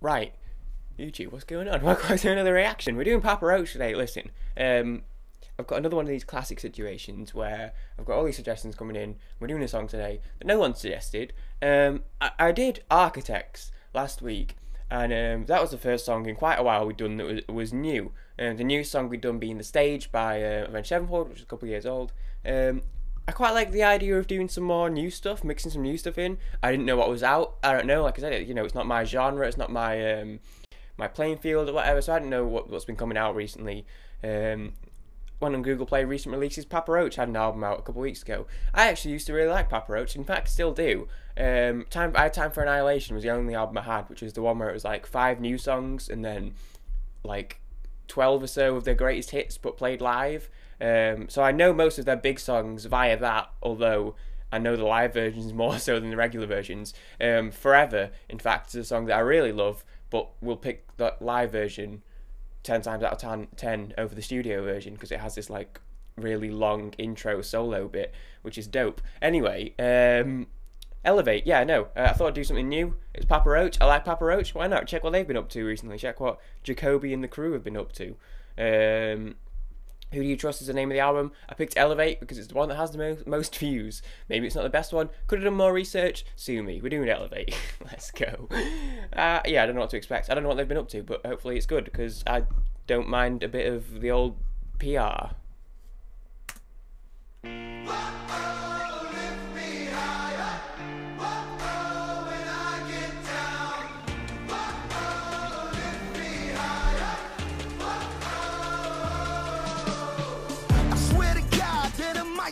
Right, YouTube, what's going on? Welcome to another reaction. We're doing Papa Roach today. Listen, I've got another one of these classic situations where I've got all these suggestions coming in. We're doing a song today that no one suggested. I did Architects last week, and that was the first song in quite a while we'd done that was new. The new song we'd done being The Stage by Avenged Sevenfold, which is a couple of years old. I quite like the idea of doing some more new stuff, mixing some new stuff in. I didn't know what was out. I don't know, like I said, it's not my genre, it's not my my playing field or whatever, so I didn't know what's been coming out recently. Went on Google Play recent releases. Papa Roach had an album out a couple of weeks ago. I actually used to really like Papa Roach, in fact still do. Time for Annihilation was the only album I had, which was the one where it was like 5 new songs and then like 12 or so of their greatest hits but played live. So I know most of their big songs via that, although I know the live versions more so than the regular versions. Forever, in fact, is a song that I really love, but we'll pick the live version 10 times out of 10 over the studio version because it has this like really long intro solo bit, which is dope. Anyway, Elevate, yeah, no, I thought I'd do something new. It's Papa Roach. I like Papa Roach. Why not? Check what they've been up to recently. Check what Jacoby and the crew have been up to. Who Do You Trust is the name of the album. I picked Elevate because it's the one that has the most views. Maybe it's not the best one. Could have done more research. Sue me. We're doing Elevate. Let's go. Yeah, I don't know what to expect. I don't know what they've been up to, but hopefully it's good because I don't mind a bit of the old PR.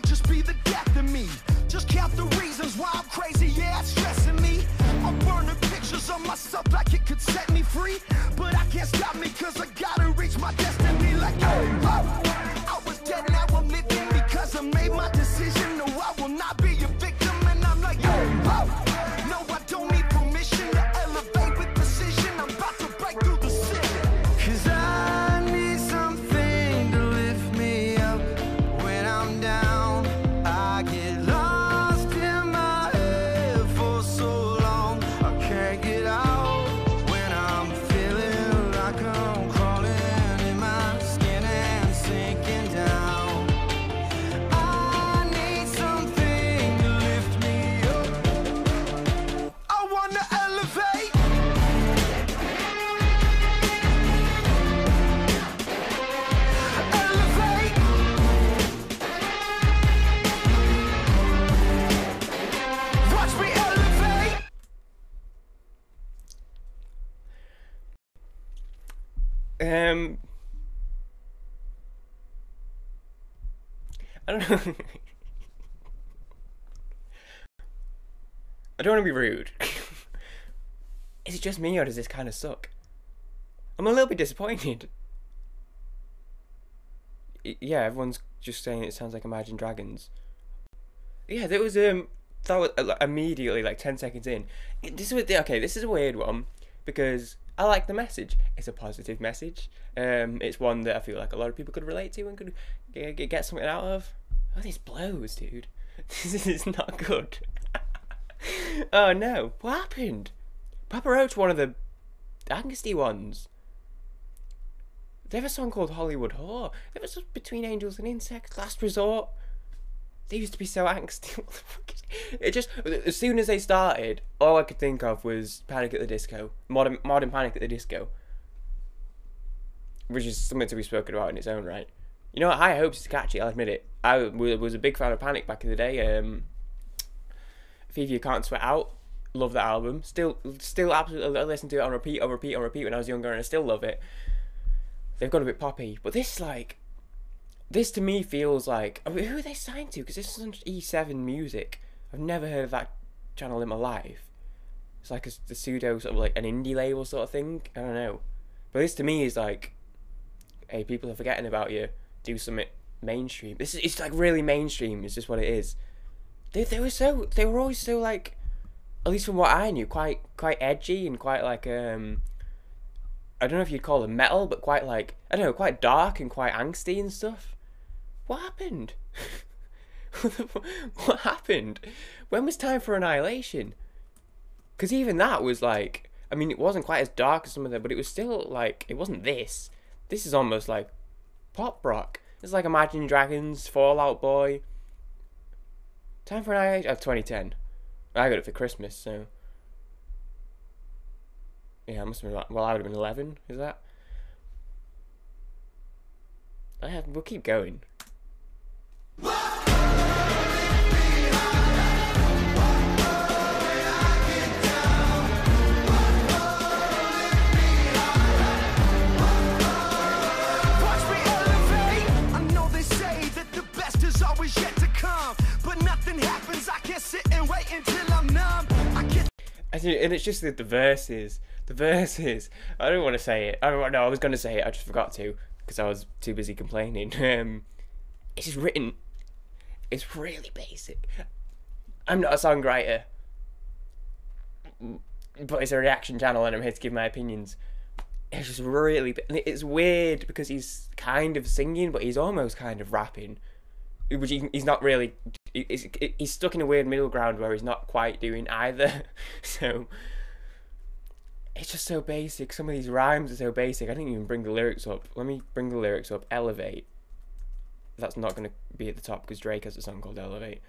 Just be the death of me. Just count the reasons why I'm crazy, yeah, it's stressing me. I'm burning pictures of myself like it could set me free, but I can't stop me cause I gotta reach my destiny. Like, I was dead, now I'm living because I made my decision. No, I will not be a victim, and I'm like, no, I don't need permission to elevate with precision. I'm about to break through the ceiling, cause I need something to lift me up when I'm down. I don't know. I don't want to be rude. Is it just me or does this kind of suck? I'm a little bit disappointed. Yeah, everyone's just saying it sounds like Imagine Dragons. Yeah, there was that was immediately like 10 seconds in. This is a weird one because I like the message. It's a positive message. It's one that I feel like a lot of people could relate to and could get something out of. Oh, these blows, dude. This is not good. Oh no, what happened? Papa Roach, one of the angsty ones. They have a song called Hollywood Whore. They have a song Between Angels and Insects, Last Resort. They used to be so angsty. What the fuck is it? Just as soon as they started, all I could think of was Panic at the Disco, modern Panic at the Disco, which is something to be spoken about in its own right. You know what? High Hopes is catchy. I'll admit it. I was a big fan of Panic back in the day. Fever You Can't Sweat Out. Love that album. Still absolutely listen to it on repeat when I was younger, and I still love it. They've got a bit poppy, but this to me feels like, I mean, who are they signed to? Because this is on E7 Music. I've never heard of that channel in my life. It's like the pseudo sort of like an indie label sort of thing. I don't know. But this to me is like, hey, people are forgetting about you. Do something mainstream. It's like really mainstream. It's just what it is. They were always so like, at least from what I knew, quite edgy and quite like I don't know if you'd call them metal, but quite like, I don't know, quite dark and quite angsty and stuff. What happened? What happened? When was Time for Annihilation? Because even that was like, I mean, it wasn't quite as dark as some of them, but it was still like, it wasn't this. This is almost like pop rock. It's like Imagine Dragons, Fall Out Boy. Time for an IH of 2010. I got it for Christmas, so yeah, I must have been like, well, I would have been 11. Is that? We'll keep going. And it's just the verses. The verses. I don't want to say it. No, I was going to say it. I just forgot to because I was too busy complaining. It's just written. It's really basic. I'm not a songwriter, but it's a reaction channel, and I'm here to give my opinions. It's just really. It's weird because he's kind of singing, but he's almost kind of rapping. Which he's not really. He's stuck in a weird middle ground where he's not quite doing either. So it's just so basic. Some of these rhymes are so basic. I didn't even bring the lyrics up. Let me bring the lyrics up. Elevate. That's not going to be at the top because Drake has a song called Elevate.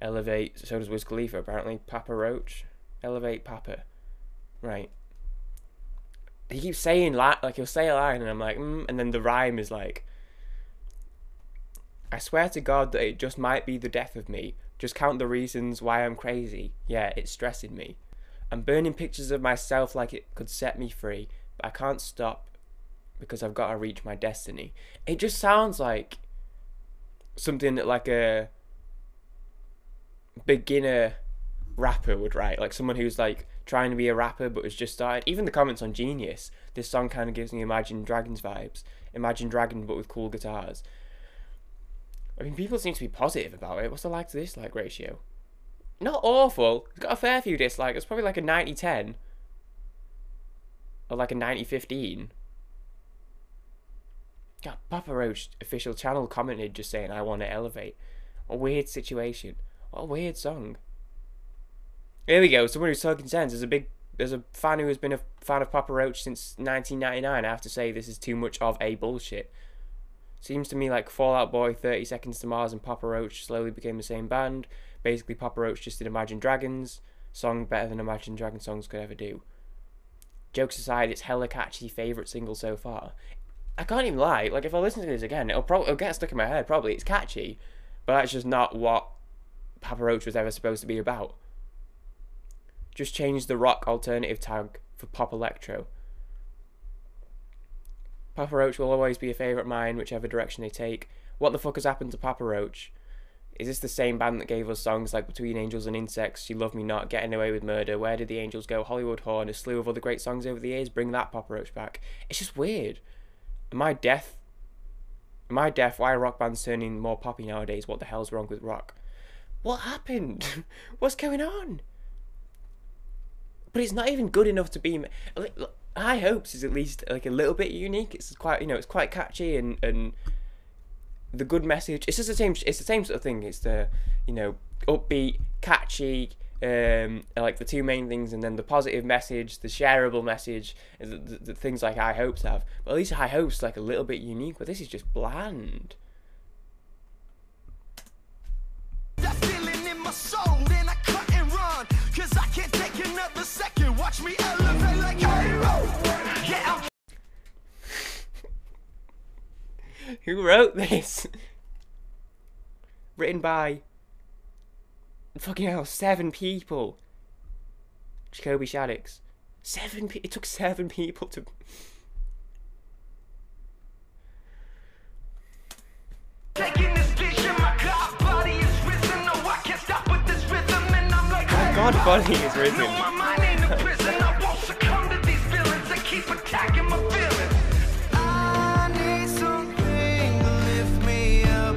Elevate. So does Wiz Khalifa apparently. Papa Roach. Elevate Papa. Right. He keeps saying like he'll say a line and I'm like, and then the rhyme is like, I swear to God that it just might be the death of me. Just count the reasons why I'm crazy. Yeah, it's stressing me. I'm burning pictures of myself like it could set me free, but I can't stop because I've got to reach my destiny. It just sounds like something that like a beginner rapper would write. Like someone who's like trying to be a rapper but has just started. Even the comments on Genius, this song kind of gives me Imagine Dragons vibes. Imagine Dragons but with cool guitars. I mean, people seem to be positive about it. What's the like to dislike ratio? Not awful. It's got a fair few dislikes. It's probably like a 90-10. Or like a 90-15. God, Papa Roach official channel commented just saying, I want to elevate. What a weird situation. What a weird song. Here we go. Someone who's talking sense. There's a fan who has been a fan of Papa Roach since 1999. I have to say this is too much of a bullshit. Seems to me like Fall Out Boy, 30 Seconds to Mars and Papa Roach slowly became the same band. Basically, Papa Roach just did Imagine Dragons. Song better than Imagine Dragons songs could ever do. Jokes aside, it's hella catchy, favourite single so far. I can't even lie, like if I listen to this again, it'll get stuck in my head, probably. It's catchy, but that's just not what Papa Roach was ever supposed to be about. Just change the rock alternative tag for pop electro. Papa Roach will always be a favourite of mine, whichever direction they take. What the fuck has happened to Papa Roach? Is this the same band that gave us songs like Between Angels and Insects, You Love Me Not, Getting Away with Murder, Where Did the Angels Go, Hollywood Horn, a slew of other great songs over the years? Bring that Papa Roach back. It's just weird. Am I deaf? Why are rock bands turning more poppy nowadays? What the hell's wrong with rock? What happened? What's going on? But it's not even good enough to be... High Hopes is at least like a little bit unique. It's quite, it's quite catchy and the good message. It's just the same. It's the same sort of thing. It's the upbeat, catchy, like the two main things, and then the positive message, the shareable message, the things like High Hopes have. But at least High Hopes is like a little bit unique. But this is just bland. That feeling in my soul, then I cut and run, 'cause I can't take another second. Watch me elevate like yeah. Who wrote this? Written by fucking hell, 7 people. Jacoby Shaddix. It took 7 people to. Taking this vision, my God body is risen. No, I can't stop with this rhythm, and I'm like, My God body is risen. no, my mind ain't a prison. I won't succumb to these feelings that keep attacking my feelings. I need something to lift me up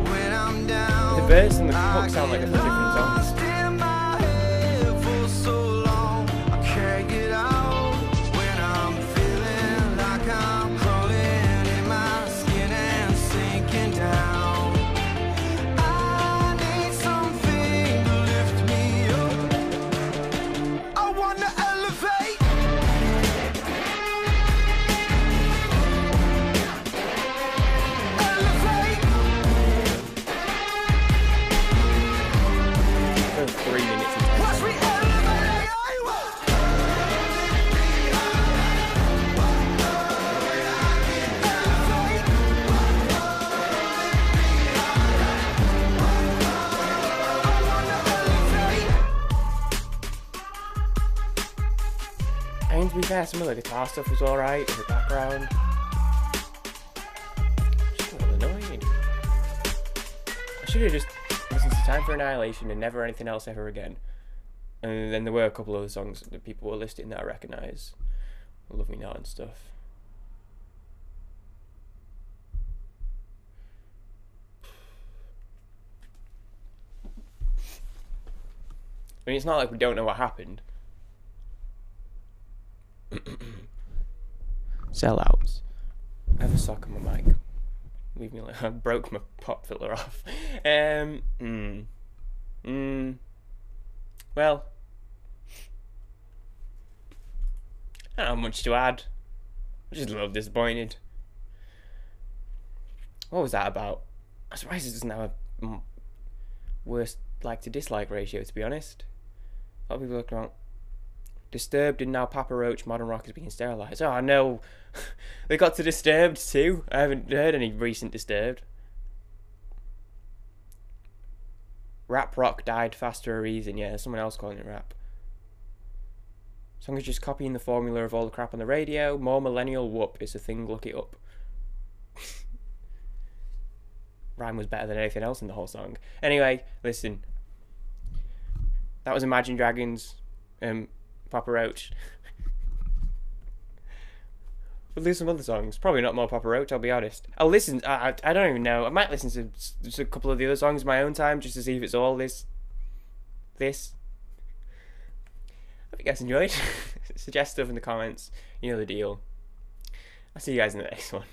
when I'm down. The verse and the hook sound like they're from different songs. I mean, to be fair, some of the guitar stuff was alright in the background. Just a little annoying. I should have just listened to Time for Annihilation and never anything else ever again. And then there were a couple of other songs that people were listing that I recognise. Love Me Not and stuff. I mean, it's not like we don't know what happened. Sellouts. I have a sock on my mic. Leave me alone. I broke my pop filter off. Well, I don't have much to add. I'm just a little disappointed. What was that about? I'm surprised it doesn't have a worst like to dislike ratio, to be honest. A lot of people looking around. Disturbed and now Papa Roach, modern rock is being sterilised. Oh no, they got to Disturbed too. I haven't heard any recent Disturbed. Rap rock died faster a reason. Yeah, there's someone else calling it rap. Song is just copying the formula of all the crap on the radio. More millennial whoop is a thing. Look it up. Rhyme was better than anything else in the whole song. Anyway, listen. That was Imagine Dragons. Papa Roach. We'll do some other songs. Probably not more Papa Roach, I'll be honest. I'll listen. I don't even know. I might listen to just a couple of the other songs in my own time just to see if it's all this. Hope you guys enjoyed. Suggest stuff in the comments. You know the deal. I'll see you guys in the next one.